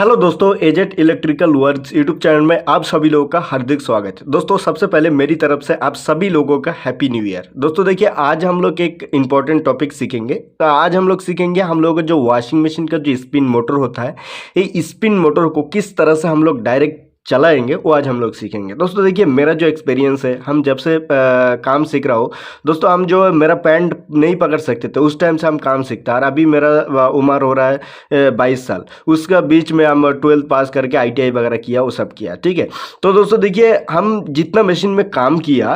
Hello दोस्तों, एजेट electrical works YouTube channel में आप सभी लोगों का हार्दिक स्वागत है। दोस्तों सबसे पहले मेरी तरफ से आप सभी लोगों का हैप्पी न्यू ईयर। दोस्तों देखिए, आज हम लोग एक इम्पॉर्टेंट टॉपिक सीखेंगे। तो आज हम लोग सीखेंगे हम लोगों का जो वॉशिंग मशीन का जो स्पिन मोटर होता है, ये स्पिन मोटर को किस तरह से हम लोग डायरेक्ट चलाएंगे वो आज हम लोग सीखेंगे। दोस्तों देखिए, मेरा जो एक्सपीरियंस है, हम जब से काम सीख रहा हो दोस्तों, हम जो मेरा पैंट नहीं पकड़ सकते थे उस टाइम से हम काम सीखते हैं। और अभी मेरा उम्र हो रहा है 22 साल। उसका बीच में हम 12th पास करके ITI वगैरह किया, वो सब किया, ठीक है। तो दोस्तों देखिए, हम जितना मशीन में काम किया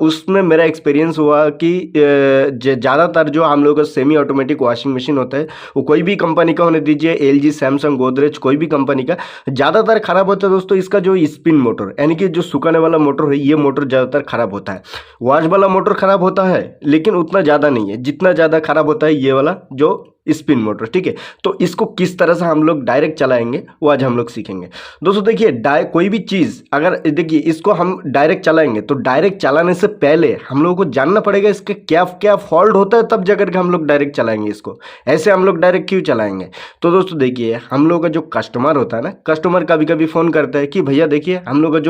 उसमें मेरा एक्सपीरियंस हुआ कि ज़्यादातर जो हम लोग का सेमी ऑटोमेटिक वॉशिंग मशीन होता है, वो कोई भी कंपनी का होने दीजिए, LG, सैमसंग, गोदरेज, कोई भी कंपनी का, ज़्यादातर खराब होता है दोस्तों इसका जो स्पिन मोटर, यानी कि जो सुखाने वाला मोटर है, ये मोटर ज़्यादातर खराब होता है। वॉश वाला मोटर खराब होता है लेकिन उतना ज़्यादा नहीं है जितना ज़्यादा खराब होता है ये वाला जो स्पिन मोटर, ठीक है। तो इसको किस तरह से हम लोग डायरेक्ट चलाएंगे वो आज हम लोग सीखेंगे। दोस्तों देखिए, कोई भी चीज़ अगर देखिए इसको हम डायरेक्ट चलाएंगे तो डायरेक्ट चलाने से पहले हम लोगों को जानना पड़ेगा इसका क्या क्या फॉल्ट होता है, तब जाकर के हम लोग डायरेक्ट चलाएंगे इसको। ऐसे हम लोग डायरेक्ट क्यों चलाएंगे? तो दोस्तों देखिए, हम लोग का जो कस्टमर होता है ना, कस्टमर कभी कभी फ़ोन करता है कि भैया देखिए, हम लोग का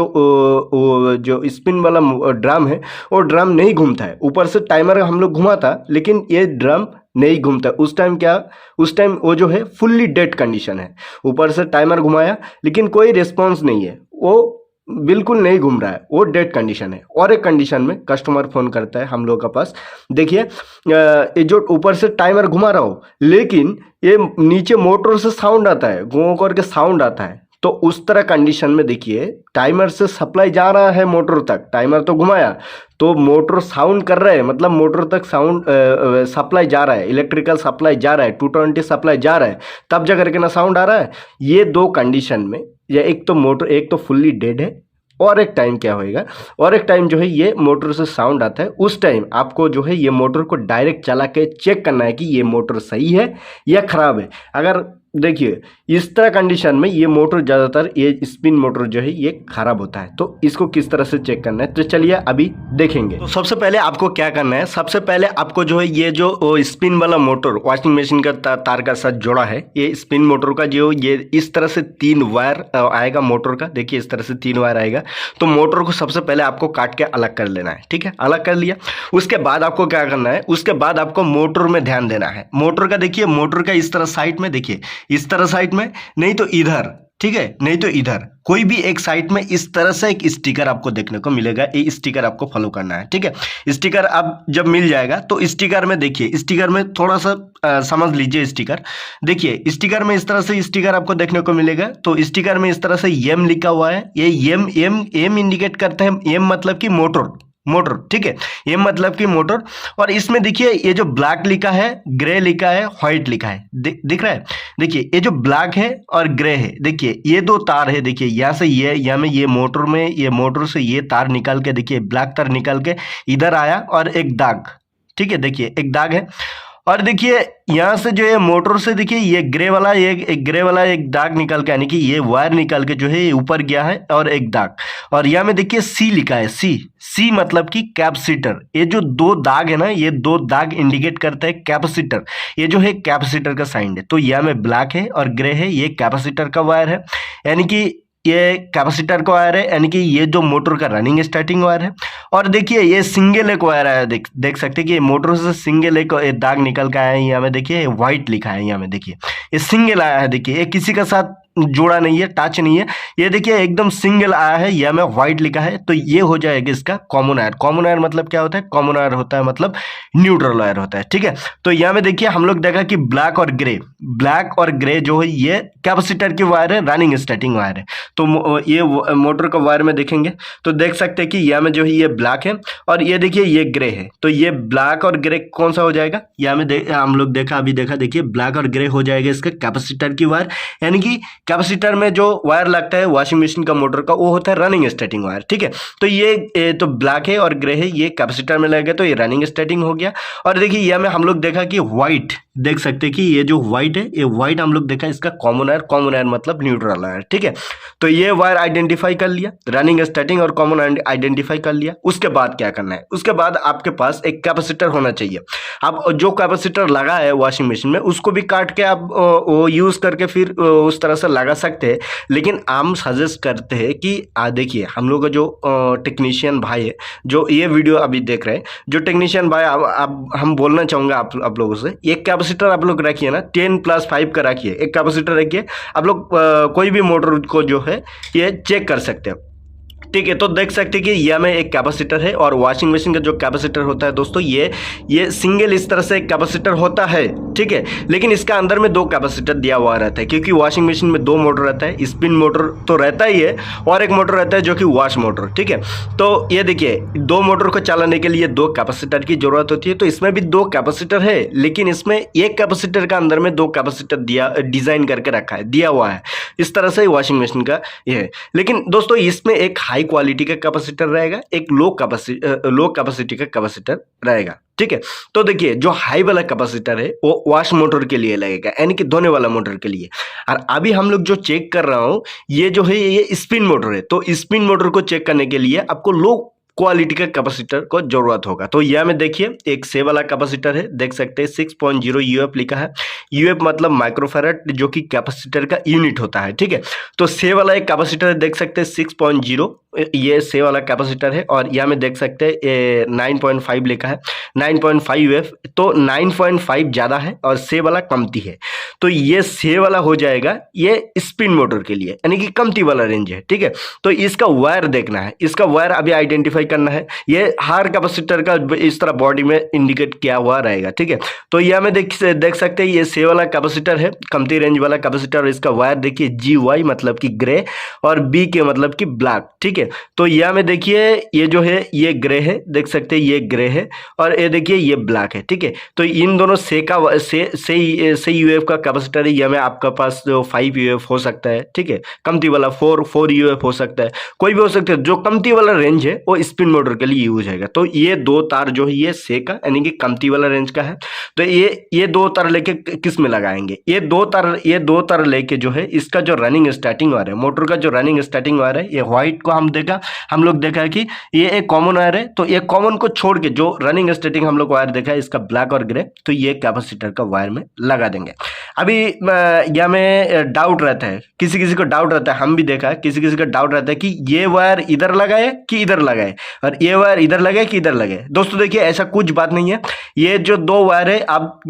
जो स्पिन वाला ड्रम है वो ड्रम नहीं घूमता है। ऊपर से टाइमर हम लोग घुमाता लेकिन ये ड्रम नहीं घूमता। उस टाइम वो जो है फुल्ली डेड कंडीशन है। ऊपर से टाइमर घुमाया लेकिन कोई रिस्पॉन्स नहीं है, वो बिल्कुल नहीं घूम रहा है, वो डेड कंडीशन है। और एक कंडीशन में कस्टमर फोन करता है हम लोग के पास, देखिए ये जो ऊपर से टाइमर घुमा रहा हो लेकिन ये नीचे मोटर से साउंड आता है, गूं करके साउंड आता है। तो उस तरह कंडीशन में देखिए, टाइमर से सप्लाई जा रहा है मोटर तक, टाइमर तो घुमाया तो मोटर साउंड कर रहा है, मतलब मोटर तक साउंड सप्लाई जा रहा है, इलेक्ट्रिकल सप्लाई जा रहा है, 220 सप्लाई जा रहा है, तब जा करके ना साउंड आ रहा है। ये दो कंडीशन में, या एक तो मोटर एक तो फुल्ली डेड है, और एक टाइम क्या होएगा, और एक टाइम जो है ये मोटर से साउंड आता है, उस टाइम आपको जो है ये मोटर को डायरेक्ट चला के चेक करना है कि ये मोटर सही है या खराब है। अगर देखिए इस तरह कंडीशन में ये मोटर ज़्यादातर, ये स्पिन मोटर जो है ये खराब होता है। तो इसको किस तरह से चेक करना है तो चलिए अभी देखेंगे। तो सबसे पहले आपको क्या करना है, सबसे पहले आपको जो है ये जो स्पिन वाला मोटर वॉशिंग मशीन का तार का साथ जोड़ा है, ये स्पिन मोटर का जो ये इस तरह से 3 वायर आएगा मोटर का। देखिए इस तरह से 3 वायर आएगा। तो मोटर को सबसे पहले आपको काट के अलग कर लेना है, ठीक है। अलग कर लिया, उसके बाद आपको क्या करना है, उसके बाद आपको मोटर में ध्यान देना है। मोटर का देखिए, मोटर का इस तरह साइड में देखिए, इस तरह साइड में, नहीं तो इधर, ठीक है, नहीं तो इधर, कोई भी एक साइड में इस तरह से एक स्टिकर आपको देखने को मिलेगा। ये स्टिकर आपको फॉलो करना है, ठीक है। स्टिकर अब जब मिल जाएगा तो स्टिकर में देखिए, स्टिकर में थोड़ा सा समझ लीजिए। स्टिकर देखिए, स्टिकर में इस तरह से स्टिकर आपको देखने को मिलेगा। तो स्टिकर में इस तरह से एम लिखा हुआ है। ये एम इंडिकेट करता है, एम मतलब कि मोटर, ठीक है, ये मतलब कि मोटर। और इसमें देखिए ये जो ब्लैक लिखा है, ग्रे लिखा है, व्हाइट लिखा है, दिख रहा है। देखिए ये जो ब्लैक है और ग्रे है, देखिए ये 2 तार है। देखिए यहाँ से यहाँ में ये मोटर से ये तार निकाल के, देखिए ब्लैक तार निकाल के इधर आया और एक दाग, ठीक है, देखिए एक दाग है। और देखिए यहाँ से जो है मोटर से देखिए ये ग्रे वाला एक दाग निकल के, यानी कि ये वायर निकल के जो है ये ऊपर गया है, और एक दाग। और यहाँ में देखिए सी लिखा है, सी मतलब कि कैपेसिटर। ये जो 2 दाग है ना, ये 2 दाग इंडिकेट करता है कैपेसिटर। ये जो है कैपेसिटर का साइन है। तो यहाँ में ब्लैक है और ग्रे है, ये कैपेसिटर का वायर है, यानी कि ये कैपेसिटर का वायर है, यानी कि ये जो मोटर का रनिंग स्टार्टिंग वायर है। और देखिए ये सिंगल एक वायर आया, देख सकते हैं कि ये मोटर से सिंगल एक दाग निकल के आया है। यहाँ में देखिए व्हाइट लिखा है, यहाँ में देखिए ये सिंगल आया है। देखिए ये किसी का साथ जोड़ा नहीं है, टच नहीं है, ये देखिए एकदम सिंगल आया है, यह में व्हाइट लिखा है। तो ये हो जाएगा इसका कॉमन वायर। कॉमन वायर मतलब क्या होता है? कॉमन वायर होता है मतलब न्यूट्रल वायर होता है, ठीक है। तो यहाँ में देखिए हम लोग देखा कि ब्लैक और ग्रे जो है ये कैपेसिटर की वायर है, रनिंग स्टार्टिंग वायर है। तो ये मोटर का वायर में देखेंगे तो देख सकते हैं कि यहाँ में जो है ये ब्लैक है और ये देखिए ये ग्रे है। तो ये ब्लैक और ग्रे कौन सा हो जाएगा? यहाँ में हम लोग अभी देखा, देखिए ब्लैक और ग्रे हो जाएगा इसका कैपेसिटर की वायर, यानी कि कैपेसिटर में जो वायर लगता है वॉशिंग मशीन का मोटर का, वो होता है रनिंग स्टार्टिंग वायर, ठीक है। तो ये तो ब्लैक है और ग्रे है, ये कैपेसिटर में लगेगा तो ये रनिंग स्टार्टिंग हो गया। और देखिए यहाँ में हम लोग देखा कि व्हाइट देख सकते हैं कि ये जो व्हाइट है, ये व्हाइट हम लोग देखा इसका कॉमन वायर मतलब न्यूट्रल वायर, ठीक है। तो ये वायर आइडेंटिफाई कर लिया, रनिंग स्टार्टिंग और कॉमन आइडेंटिफाई कर लिया। उसके बाद क्या करना है, उसके बाद आपके पास एक कैपेसिटर होना चाहिए। अब जो कैपेसिटर लगा है वॉशिंग मशीन में उसको भी काट के आप वो यूज करके फिर उस तरह से लगा सकते हैं, लेकिन हम सजेस्ट करते हैं कि देखिए हम लोग का जो टेक्नीशियन भाई है जो ये वीडियो अभी देख रहे हैं, जो टेक्नीशियन भाई अब हम बोलना चाहूँगा आप लोगों से, एक कैपेसिटर आप लोग रखिए ना, 10+5 का रखिए, एक कैपेसिटर रखिए। आप लोग कोई भी मोटर को जो है ये चेक कर सकते हैं, ठीक है। तो देख सकते हैं कि यह में एक कैपेसिटर है, और वॉशिंग मशीन का जो कैपेसिटर होता है दोस्तों ये सिंगल इस तरह से एक कैपेसिटर होता है, ठीक है। लेकिन इसका अंदर में 2 कैपेसिटर दिया हुआ रहता है, क्योंकि वॉशिंग मशीन में 2 मोटर रहता है, स्पिन मोटर तो रहता ही है और एक मोटर रहता है जो कि वॉश मोटर, ठीक है। तो ये देखिए 2 मोटर को चलाने के लिए 2 कैपेसिटर की जरूरत होती है। तो इसमें भी 2 कैपेसिटर है, लेकिन इसमें एक कैपेसिटर का अंदर में 2 कैपेसिटर डिजाइन करके रखा है, दिया हुआ है। इस तरह से वॉशिंग मशीन का ये है। लेकिन दोस्तों इसमें एक हाई क्वालिटी का कैपेसिटर रहेगा, एक लो कैपेसिटी का कैपेसिटर रहेगा, ठीक है। तो देखिए जो हाई वाला कैपेसिटर है वो वॉश मोटर के लिए लगेगा, यानी कि धोने वाला मोटर के लिए। और अभी हम लोग जो चेक कर रहा हूं ये जो है ये स्पिन मोटर है, तो स्पिन मोटर को चेक करने के लिए आपको लो क्वालिटी का कैपेसिटर को जरूरत होगा। तो यह में देखिए एक से वाला कैपेसिटर है, देख सकते हैं 6.0 यूएफ लिखा है। यूएफ मतलब माइक्रोफैराड, जो कि कैपेसिटर का यूनिट होता है, ठीक है। तो से वाला एक कैपेसिटर है, देख सकते हैं 6.0, ये से वाला कैपेसिटर है। और यहाँ में देख सकते हैं 9.5 लिखा है, 9.5 यूएफ। तो 9.5 ज्यादा है और से वाला कमती है, तो ये से वाला हो जाएगा ये स्पिन मोटर के लिए, यानी कि कमती वाला रेंज है, ठीक है। तो इसका वायर देखना है, इसका वायर अभी आइडेंटिफाई करना है। ये हर कैपेसिटर का इस तरह बॉडी में इंडिकेट किया हुआ रहेगा, ठीक है। तो यह में देख सकते हैं ये से वाला कैपेसिटर है, कमती रेंज वाला कैपेसिटर। और इसका वायर देखिए GY मतलब कि ग्रे और B के मतलब कि ब्लैक, ठीक है। तो यह में देखिए ये जो है ये ग्रे है, देख सकते हैं ये ग्रे है, और ये देखिए ये ब्लैक है, ठीक है। तो इन दोनों से यूएफ का कैपेसिटर है। यह में आपका पास जो 5 यूएफ हो सकता है, ठीक है। कमती वाला 4 यूएफ हो सकता है, कोई भी हो सकता है। जो कमती वाला रेंज है वो स्पिन मोटर के लिए यूज होगा। तो ये 2 तार जो है ये से का यानी कि कमती वाला रेंज का है। तो ये 2 तार लेके किस में लगाएंगे, ये दो तार लेके जो है इसका जो रनिंग स्टार्टिंग वायर है, मोटर का जो रनिंग स्टार्टिंग वायर है, ये व्हाइट को हम लोग देखा है कि ये एक कॉमन वायर है। तो ये कॉमन को छोड़ के जो रनिंग स्टार्टिंग हम लोग वायर देखा है इसका ब्लैक और ग्रे, तो ये कैपेसिटर का वायर में लगा देंगे। अभी या में डाउट रहता है, किसी को डाउट रहता है, हम भी देखा है किसी का डाउट रहता है कि ये वायर इधर लगाए कि इधर लगाए, और ये वायर इधर लगाए कि इधर लगाए। दोस्तों देखिए ऐसा कुछ बात नहीं है, ये जो 2 वायर है आप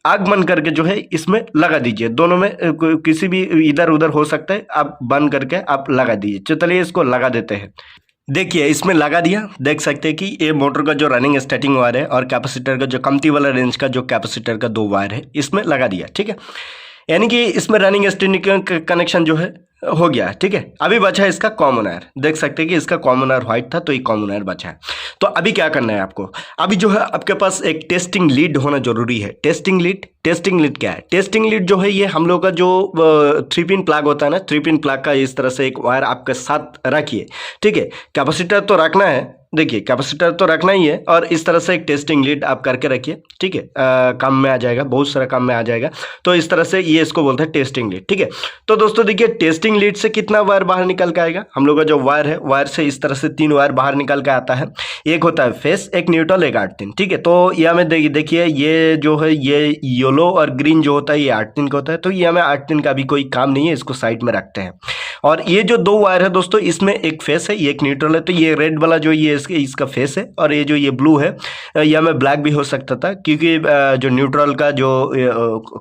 आग बंद करके जो है इसमें लगा दीजिए, दोनों में किसी भी इधर उधर हो सकता है, आप बंद करके आप लगा दीजिए। चलिए इसको लगा देते हैं। देखिए इसमें लगा दिया, देख सकते हैं कि ये मोटर का जो रनिंग स्टार्टिंग वायर है और कैपेसिटर का जो कमती वाला रेंज का जो कैपेसिटर का 2 वायर है इसमें लगा दिया, ठीक है। यानी कि इसमें रनिंग स्टार्टिंग का कनेक्शन जो है हो गया, ठीक है। अभी बचा है इसका कॉमन वायर, देख सकते हैं कि इसका कॉमन वायर व्हाइट था, तो ये कॉमन वायर बचा है। तो अभी क्या करना है आपको, अभी जो है आपके पास एक टेस्टिंग लीड होना जरूरी है। टेस्टिंग लीड क्या है, टेस्टिंग लीड जो है ये हम लोग का जो 3 पिन प्लग होता है ना, 3 पिन प्लग का इस तरह से एक वायर आपके साथ रखिए, ठीक है। कैपेसिटर तो रखना है, देखिए कैपेसिटर तो रखना ही है, और इस तरह से एक टेस्टिंग लीड आप करके रखिए, ठीक है। काम में आ जाएगा, बहुत सारा काम में आ जाएगा। तो इस तरह से ये इसको बोलते हैं टेस्टिंग लीड, ठीक है। तो दोस्तों देखिए टेस्टिंग लीड से कितना वायर बाहर निकल के आएगा, हम लोग का जो वायर है वायर से इस तरह से 3 वायर बाहर निकल के आता है। एक होता है फेस, एक न्यूट्रल, एक 8-3, ठीक है। तो यह में देखिए ये जो है ये येलो और ग्रीन जो होता है ये 8-3 का होता है। तो यह में 8-3 का भी कोई काम नहीं है, इसको साइड में रखते हैं। और ये जो 2 वायर है दोस्तों इसमें एक फेस है, ये एक न्यूट्रल है। तो ये रेड वाला जो ये इसका फेस है, और ये जो ये ब्लू है या में ब्लैक भी हो सकता था, क्योंकि जो न्यूट्रल का जो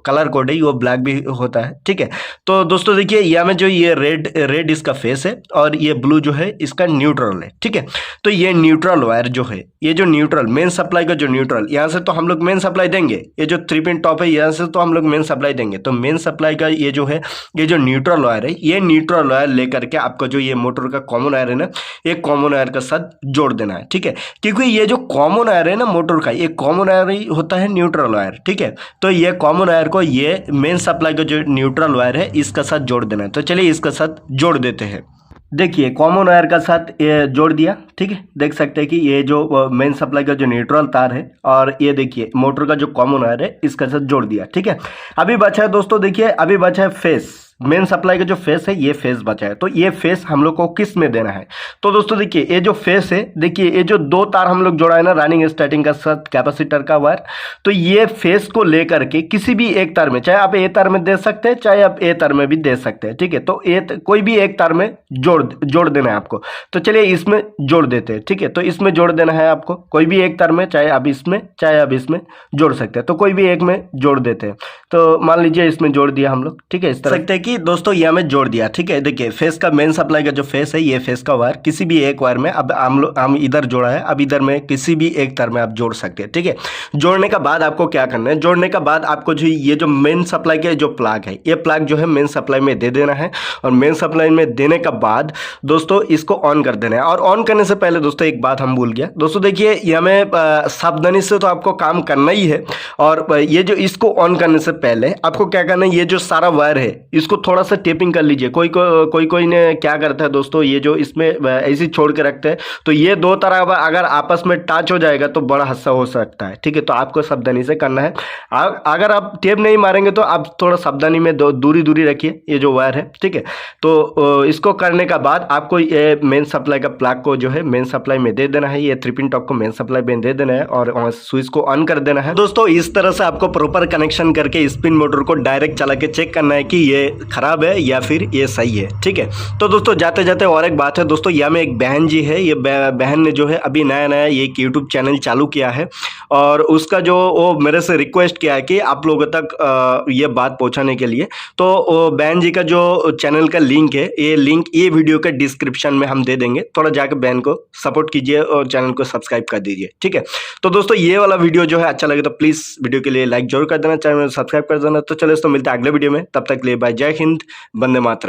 कलर कोड है वो ब्लैक भी होता है, ठीक है। तो दोस्तों देखिए या में जो ये रेड इसका फेस है और ये ब्लू जो है इसका न्यूट्रल है, ठीक है। तो ये न्यूट्रल वायर जो है, ये जो न्यूट्रल मेन सप्लाई का जो न्यूट्रल, यहाँ से तो हम लोग मेन सप्लाई देंगे, ये जो 3 पिन टॉप है यहाँ से तो हम लोग मेन सप्लाई देंगे। तो मेन सप्लाई का ये जो है ये जो न्यूट्रल वायर है, ये न्यूट्रल वायर लेकर के आपका जो ये मोटर का कॉमन वायर है ना, एक कॉमन वायर का साथ जोड़ देना है, ठीक है। क्योंकि ये जो कॉमन वायर है ना मोटर का, ये कॉमन वायर ही होता है न्यूट्रल वायर, ठीक है। तो ये कॉमन वायर को ये मेन सप्लाई का जो न्यूट्रल वायर है इसका साथ जोड़ देना है। तो चलिए इसका साथ जोड़ देते हैं। देखिए कॉमन वायर का साथ ये जोड़ दिया, ठीक है। देख सकते हैं कि ये जो मेन सप्लाई का जो न्यूट्रल तार है और ये देखिए मोटर का जो कॉमन वायर है इसका साथ जोड़ दिया, ठीक है। अभी बचा है दोस्तों, देखिए अभी बचा है फेस। मेन सप्लाई का जो फेस है ये फेस बचा है, तो ये फेस हम लोग को किस में देना है। तो दोस्तों देखिए ये जो फेस है, देखिए ये जो दो तार हम लोग जोड़ा है ना रनिंग स्टार्टिंग का साथ कैपेसिटर का वायर, तो ये फेस को लेकर के किसी भी एक तार में, चाहे आप ए तार में दे सकते हैं चाहे आप ए तार में भी दे सकते हैं, ठीक है। तो कोई भी एक तार में जोड़ देना है आपको। तो चलिए इसमें जोड़ देते हैं, ठीक है। तो इसमें जोड़ देना है आपको, कोई भी एक तार में, चाहे आप इसमें चाहे आप इसमें जोड़ सकते हैं। तो कोई भी एक में जोड़ देते हैं। तो मान लीजिए इसमें जोड़ दिया हम लोग, ठीक है। इस तरह सकते हैं कि दोस्तों ये हमें जोड़ दिया, ठीक है। देखिए फेस का मेन सप्लाई का जो फेस है, ये फेस का वायर किसी भी एक वायर में, अब हम इधर जोड़ा है, अब इधर में किसी भी एक तार में आप जोड़ सकते हैं, ठीक है। जोड़ने का बाद आपको क्या करना है, जोड़ने का बाद आपको जो ये जो मेन सप्लाई का जो प्लग है, ये प्लग जो है मेन सप्लाई में दे देना है। और मेन सप्लाई में देने का बाद दोस्तों इसको ऑन कर देना है। और ऑन करने से पहले दोस्तों एक बात हम भूल गया, दोस्तों देखिए ये हमें सावधानी से तो आपको काम करना ही है। और ये जो इसको ऑन करने से पहले आपको क्या करना है, ये जो सारा वायर है इसको थोड़ा सा टेपिंग कर लीजिए। कोई ने क्या करता है दोस्तों, ये जो इसमें ऐसे छोड़ के रखते हैं, तो ये दो तरह अगर आपस में टच हो जाएगा तो बड़ा हादसा हो सकता है, ठीक है। तो आपको सावधानी से करना है। अगर आप टेप नहीं मारेंगे तो आप थोड़ा सावधानी में दूरी रखिए ये जो वायर है, ठीक है। तो इसको करने का बाद आपको ये मेन सप्लाई का प्लग को जो है मेन सप्लाई में दे देना है, ये 3 पिन टॉप को मेन सप्लाई में दे देना है और स्विच को ऑन कर देना है। दोस्तों इस तरह से आपको प्रॉपर कनेक्शन करके स्पिन मोटर को डायरेक्ट चला के चेक करना है कि ये खराब है या फिर ये सही है, ठीक है। तो दोस्तों जाते जाते और एक बात है दोस्तों, यहाँ में एक बहन जी है, ये बहन ने जो है अभी नया ये एक यूट्यूब चैनल चालू किया है और उसका जो वो मेरे से रिक्वेस्ट किया है कि आप लोगों तक ये बात पहुंचाने के लिए। तो बहन जी का जो चैनल का लिंक है, ये लिंक ये वीडियो के डिस्क्रिप्शन में हम दे देंगे, थोड़ा जाकर बहन को सपोर्ट कीजिए और चैनल को सब्सक्राइब कर दीजिए, ठीक है। तो दोस्तों ये वाला वीडियो जो है अच्छा लगे तो प्लीज़ वीडियो के लिए लाइक जरूर कर देना, चैनल सब्सक्राइब कर देना। तो चलो दोस्तों मिलते हैं अगले वीडियो में, तब तक के लिए बाय, जय हिंद, वंदे मातरम।